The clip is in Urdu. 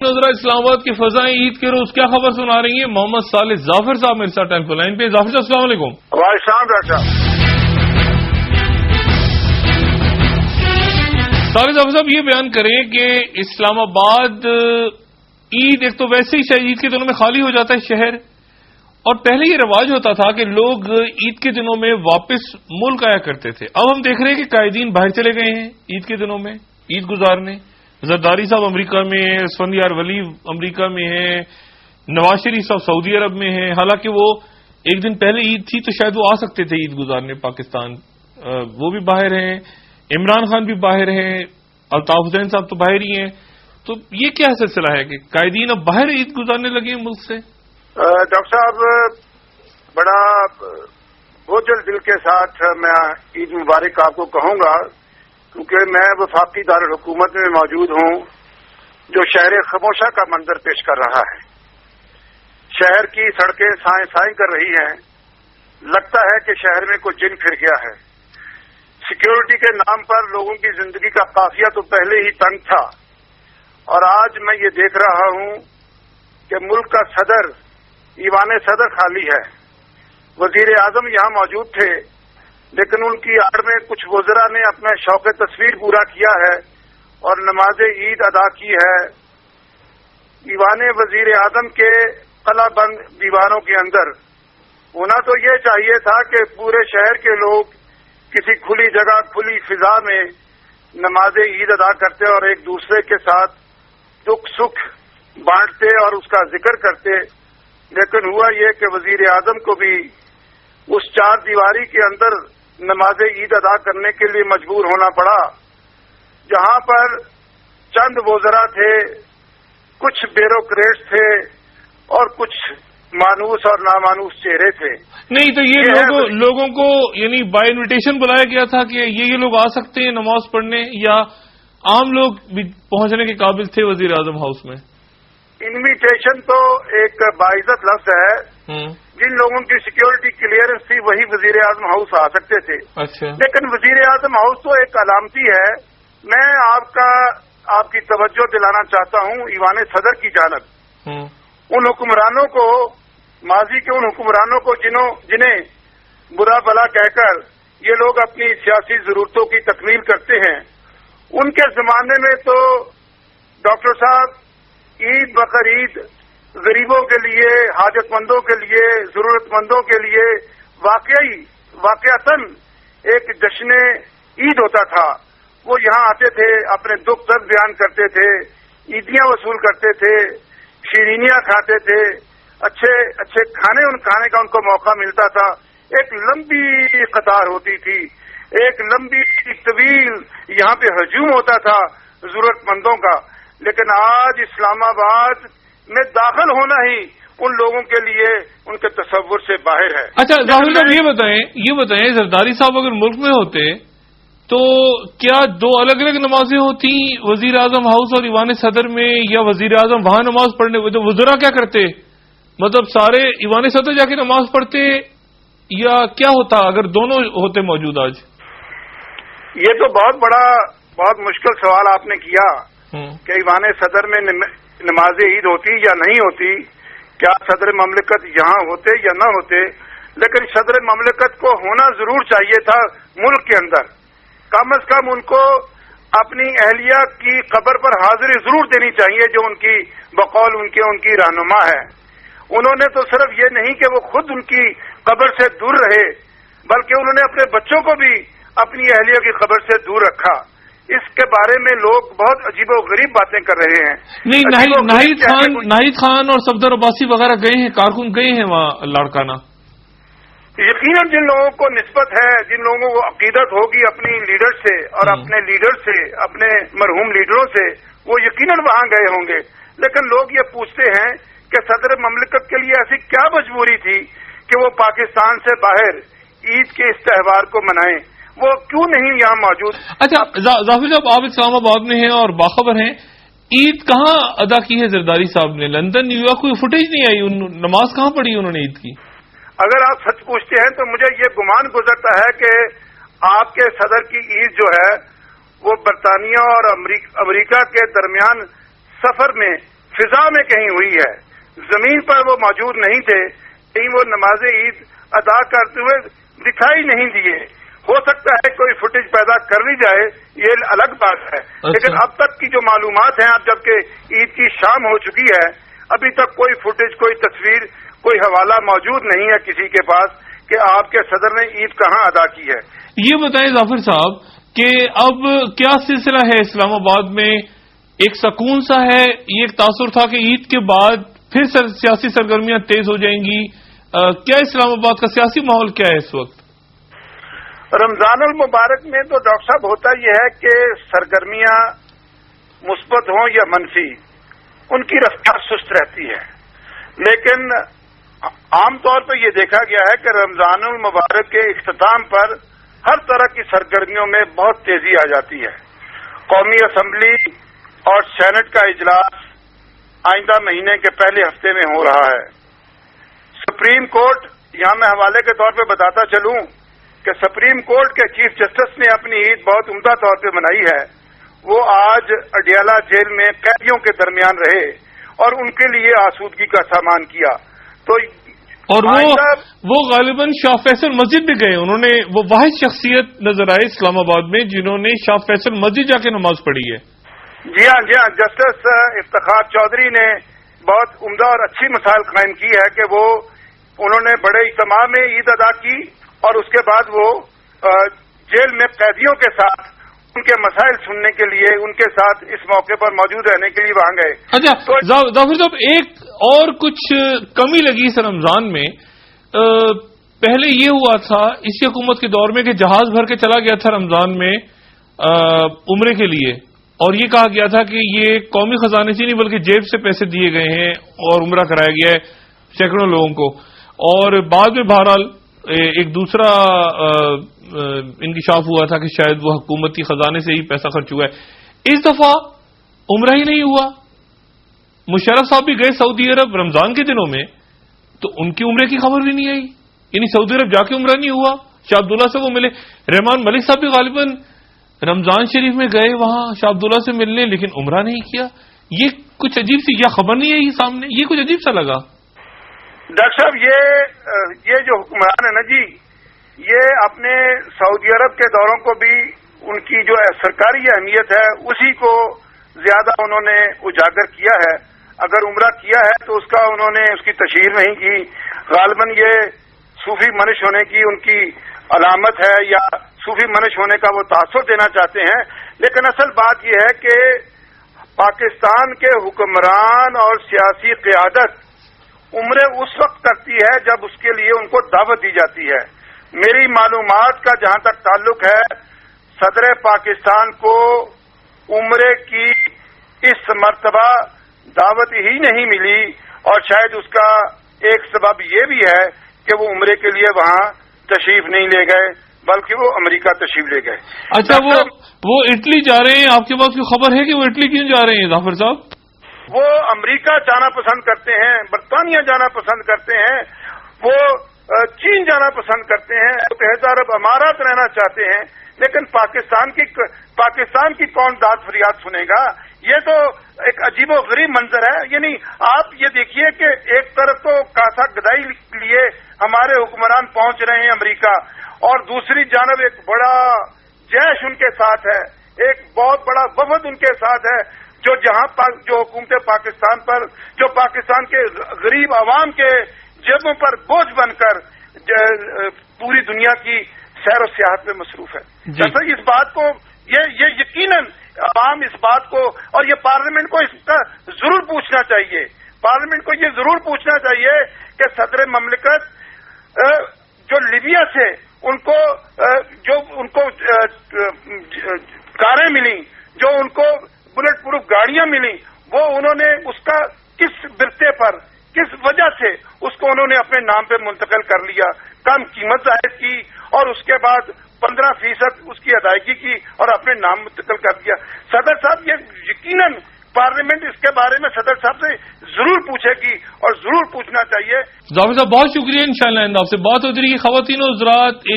نظرہ اسلام آباد کی فضائیں عید کے روز کیا خبر سنا رہی ہیں؟ محمد صالح ظافر صاحب میرے ساتھ ٹیلی فون لائن پہ. ظافر صاحب السلام علیکم. وعلیکم السلام ڈاکٹر صاحب. صالح ظافر صاحب یہ بیان کریں کہ اسلام آباد عید ایک تو ویسے ہی عید کے دنوں میں خالی ہو جاتا ہے شہر، اور پہلے یہ رواج ہوتا تھا کہ لوگ عید کے دنوں میں واپس ملک آیا کرتے تھے. اب ہم دیکھ رہے ہیں کہ قائدین باہر چلے گئے ہیں عید کے دنوں میں عید گزارنے. زرداری صاحب امریکہ میں ہیں، اسفندیار ولی امریکہ میں ہیں، نواز شریف صاحب سعودی عرب میں ہیں. حالانکہ وہ ایک دن پہلے عید تھی تو شاید وہ آ سکتے تھے عید گزارنے پاکستان، وہ بھی باہر ہیں. عمران خان بھی باہر ہیں، الطاف حسین صاحب تو باہر ہی ہیں. تو یہ کیا سلسلہ ہے کہ قائدین اب باہر عید گزارنے لگے ہیں ملک سے؟ ڈاکٹر صاحب بڑا بوجھل دل کے ساتھ میں عید مبارک آپ کو کہوں گا، کیونکہ میں وفاقی دارالحکومت میں موجود ہوں جو شہر خاموشہ کا منظر پیش کر رہا ہے. شہر کی سڑکیں سائیں سائیں کر رہی ہیں، لگتا ہے کہ شہر میں کوئی جن پھر گیا ہے. سیکیورٹی کے نام پر لوگوں کی زندگی کا قافیہ تو پہلے ہی تنگ تھا، اور آج میں یہ دیکھ رہا ہوں کہ ملک کا صدر ایوان صدر خالی ہے. وزیر اعظم یہاں موجود تھے، لیکن ان کی آڑ میں کچھ وزراء نے اپنا شوق تصویر پورا کیا ہے اور نماز عید ادا کی ہے. ایوان وزیر اعظم کے قلعہ بند دیواروں کے اندر ہونا تو یہ چاہیے تھا کہ پورے شہر کے لوگ کسی کھلی جگہ کھلی فضا میں نماز عید ادا کرتے اور ایک دوسرے کے ساتھ دکھ سکھ بانٹتے اور اس کا ذکر کرتے. لیکن ہوا یہ کہ وزیر اعظم کو بھی اس چار دیواری کے اندر نماز عید ادا کرنے کے لیے مجبور ہونا پڑا، جہاں پر چند وزراء تھے، کچھ بیوروکریٹس تھے اور کچھ مانوس اور نامانوس چہرے تھے. نہیں تو یہ لوگوں کو یعنی بائی انویٹیشن بلایا گیا تھا کہ یہ لوگ آ سکتے ہیں نماز پڑھنے، یا عام لوگ بھی پہنچنے کے قابل تھے وزیر اعظم ہاؤس میں؟ انویٹیشن تو ایک باعزت لفظ ہے. جن لوگوں کی سیکیورٹی کلیئرنس تھی وہی وزیر اعظم ہاؤس آ سکتے تھے. اچھا. لیکن وزیر اعظم ہاؤس تو ایک علامتی ہے. میں آپ کی توجہ دلانا چاہتا ہوں ایوان صدر کی جانب. ان حکمرانوں کو، ماضی کے ان حکمرانوں کو جنہیں برا بلا کہہ کر یہ لوگ اپنی سیاسی ضرورتوں کی تکمیل کرتے ہیں، ان کے زمانے میں تو ڈاکٹر صاحب عید بقرعید غریبوں کے لیے، حاجت مندوں کے لیے، ضرورت مندوں کے لیے واقعتاً ایک جشن عید ہوتا تھا. وہ یہاں آتے تھے، اپنے دکھ درد بیان کرتے تھے، عیدیاں وصول کرتے تھے، شیرینیاں کھاتے تھے، اچھے کھانے کا ان کو موقع ملتا تھا. ایک لمبی قطار ہوتی تھی، ایک لمبی طویل یہاں پہ ہجوم ہوتا تھا ضرورت مندوں کا. لیکن آج اسلام آباد میں داخل ہونا ہی ان لوگوں کے لیے ان کے تصور سے باہر ہے. اچھا ظاہر صاحب یہ بتائیں زرداری صاحب اگر ملک میں ہوتے تو کیا دو الگ الگ نمازیں ہوتی وزیر اعظم ہاؤس اور ایوان صدر میں، یا وزیر اعظم وہاں نماز پڑھنے وزراء کیا کرتے؟ مطلب سارے ایوان صدر جا کے نماز پڑھتے، یا کیا ہوتا اگر دونوں ہوتے موجود آج؟ یہ تو بہت مشکل سوال آپ نے کیا کہ ایوان صدر میں نماز عید ہوتی یا نہیں ہوتی، کیا صدر مملکت یہاں ہوتے یا نہ ہوتے. لیکن صدر مملکت کو ہونا ضرور چاہیے تھا ملک کے اندر. کم از کم ان کو اپنی اہلیہ کی قبر پر حاضری ضرور دینی چاہیے جو ان کی بقول ان کی رہنما ہے. انہوں نے تو صرف یہ نہیں کہ وہ خود ان کی قبر سے دور رہے، بلکہ انہوں نے اپنے بچوں کو بھی اپنی اہلیہ کی قبر سے دور رکھا. اس کے بارے میں لوگ بہت عجیب و غریب باتیں کر رہے ہیں. نہیں، ناہید خان اور صفدر عباسی وغیرہ گئے ہیں، کارکن گئے ہیں وہاں لاڑکانہ. یقیناً جن لوگوں کو نسبت ہے، جن لوگوں کو عقیدت ہوگی اپنی لیڈر سے اور اپنے لیڈر سے، اپنے مرحوم لیڈروں سے، وہ یقیناً وہاں گئے ہوں گے. لیکن لوگ یہ پوچھتے ہیں کہ صدر مملکت کے لیے ایسی کیا مجبوری تھی کہ وہ پاکستان سے باہر عید کے اس تہوار کو منائیں؟ وہ کیوں نہیں یہاں موجود؟ اچھا ظافر صاحب، آپ اسلام آباد میں ہیں اور باخبر ہیں، عید کہاں ادا کی ہے زرداری صاحب نے؟ لندن، نیو یارک کوئی فوٹیج نہیں آئی، نماز کہاں پڑھی انہوں نے عید کی؟ اگر آپ سچ پوچھتے ہیں تو مجھے یہ گمان گزرتا ہے کہ آپ کے صدر کی عید جو ہے وہ برطانیہ اور امریکہ کے درمیان سفر میں فضا میں کہیں ہوئی ہے، زمین پر وہ موجود نہیں تھے، کہیں وہ نماز عید ادا کرتے ہوئے دکھائی نہیں دیے۔ ہو سکتا ہے کوئی فوٹیج پیدا کر لی جائے، یہ الگ بات ہے، لیکن اب تک کی جو معلومات ہیں، اب جبکہ عید کی شام ہو چکی ہے، ابھی تک کوئی فوٹیج، کوئی تصویر، کوئی حوالہ موجود نہیں ہے کسی کے پاس کہ آپ کے صدر نے عید کہاں ادا کی ہے۔ یہ بتائیں ظافر صاحب کہ اب کیا سلسلہ ہے اسلام آباد میں؟ ایک سکون سا ہے، یہ ایک تاثر تھا کہ عید کے بعد پھر سیاسی سرگرمیاں تیز ہو جائیں گی، کیا اسلام آباد کا سیاسی ماحول کیا ہے اس وقت؟ رمضان المبارک میں تو ڈاکٹر صاحب ہوتا یہ ہے کہ سرگرمیاں مثبت ہوں یا منفی، ان کی رفتار سست رہتی ہے، لیکن عام طور پہ یہ دیکھا گیا ہے کہ رمضان المبارک کے اختتام پر ہر طرح کی سرگرمیوں میں بہت تیزی آ جاتی ہے۔ قومی اسمبلی اور سینٹ کا اجلاس آئندہ مہینے کے پہلے ہفتے میں ہو رہا ہے۔ سپریم کورٹ، یہاں میں حوالے کے طور پہ بتاتا چلوں کہ سپریم کورٹ کے چیف جسٹس نے اپنی عید بہت عمدہ طور پہ منائی ہے۔ وہ آج اڈیالہ جیل میں قیدیوں کے درمیان رہے اور ان کے لیے آسودگی کا سامان کیا۔ تو اور وہ غالباً شاہ فیصل مسجد بھی گئے، انہوں نے، وہ واحد شخصیت نظر آئے اسلام آباد میں جنہوں نے شاہ فیصل مسجد جا کے نماز پڑھی ہے۔ جی ہاں، جسٹس افتخار چودھری نے بہت عمدہ اور اچھی مثال قائم کی ہے کہ وہ انہوں نے بڑے اجتماع میں عید ادا کی اور اس کے بعد وہ جیل میں قیدیوں کے ساتھ ان کے مسائل سننے کے لیے ان کے ساتھ اس موقع پر موجود رہنے کے لیے وہاں گئے۔ اچھا ظافر صاحب، ایک اور کچھ کمی لگی اس رمضان میں، پہلے یہ ہوا تھا اسی حکومت کے دور میں کہ جہاز بھر کے چلا گیا تھا رمضان میں عمرے کے لیے، اور یہ کہا گیا تھا کہ یہ قومی خزانے سے نہیں بلکہ جیب سے پیسے دیے گئے ہیں اور عمرہ کرایا گیا ہے سینکڑوں لوگوں کو، اور بعد میں بہرحال ایک دوسرا انکشاف ہوا تھا کہ شاید وہ حکومتی خزانے سے ہی پیسہ خرچ ہوا ہے۔ اس دفعہ عمرہ ہی نہیں ہوا۔ مشرف صاحب بھی گئے سعودی عرب رمضان کے دنوں میں، تو ان کی عمرے کی خبر بھی نہیں آئی، یعنی سعودی عرب جا کے عمرہ نہیں ہوا۔ شاہ عبداللہ سے وہ ملے، رحمان ملک صاحب بھی غالباً رمضان شریف میں گئے وہاں شاہ عبداللہ سے ملنے، لیکن عمرہ نہیں کیا۔ یہ کچھ عجیب سی، یا خبر نہیں آئی سامنے، یہ کچھ عجیب سا لگا۔ ڈاکٹر صاحب، یہ جو حکمران ہے نا جی، یہ اپنے سعودی عرب کے دوروں کو بھی ان کی جو سرکاری اہمیت ہے اسی کو زیادہ انہوں نے اجاگر کیا ہے۔ اگر عمرہ کیا ہے تو اس کا انہوں نے اس کی تشہیر نہیں کی۔ غالباً یہ صوفی منش ہونے کی ان کی علامت ہے یا صوفی منش ہونے کا وہ تاثر دینا چاہتے ہیں، لیکن اصل بات یہ ہے کہ پاکستان کے حکمران اور سیاسی قیادت عمرے اس وقت کرتی ہے جب اس کے لیے ان کو دعوت دی جاتی ہے۔ میری معلومات کا جہاں تک تعلق ہے، صدر پاکستان کو عمرے کی اس مرتبہ دعوت ہی نہیں ملی، اور شاید اس کا ایک سبب یہ بھی ہے کہ وہ عمرے کے لیے وہاں تشریف نہیں لے گئے بلکہ وہ امریکہ تشریف لے گئے۔ اچھا، وہ اٹلی جا رہے ہیں، آپ کے پاس کوئی خبر ہے کہ وہ اٹلی کیوں جا رہے ہیں ظافر صاحب؟ وہ امریکہ جانا پسند کرتے ہیں، برطانیہ جانا پسند کرتے ہیں، وہ چین جانا پسند کرتے ہیں، متحدہ عرب امارات رہنا چاہتے ہیں، لیکن پاکستان کی کون داد فریاد سنے گا؟ یہ تو ایک عجیب و غریب منظر ہے۔ یعنی آپ یہ دیکھیے کہ ایک طرف تو کاسا گدائی کے لیے ہمارے حکمران پہنچ رہے ہیں امریکہ، اور دوسری جانب ایک بڑا جیش ان کے ساتھ ہے، ایک بہت بڑا وفد ان کے ساتھ ہے، جو حکومت پاکستان پر، جو پاکستان کے غریب عوام کے جیبوں پر بوجھ بن کر پوری دنیا کی سیر و سیاحت میں مصروف ہے۔ جیسا اس بات کو یہ یقیناً عوام اس بات کو، اور یہ پارلیمنٹ کو اس کا ضرور پوچھنا چاہیے، پارلیمنٹ کو یہ ضرور پوچھنا چاہیے کہ صدر مملکت جو لیبیا سے ان کو کاریں ملی، جو ان کو بلٹ پروف گاڑیاں ملی، وہ انہوں نے اس کا کس برتے پر، کس وجہ سے اس کو انہوں نے اپنے نام پہ منتقل کر لیا، کم قیمت ظاہر کی اور اس کے بعد 15% اس کی ادائیگی کی اور اپنے نام منتقل کر دیا۔ صدر صاحب، یہ یقیناً پارلیمنٹ اس کے بارے میں صدر صاحب سے ضرور پوچھے گی اور ضرور پوچھنا چاہیے۔ ظافر صاحب بہت شکریہ، انشاءاللہ آپ سے بات ہوتی رہی۔ خواتین و حضرات،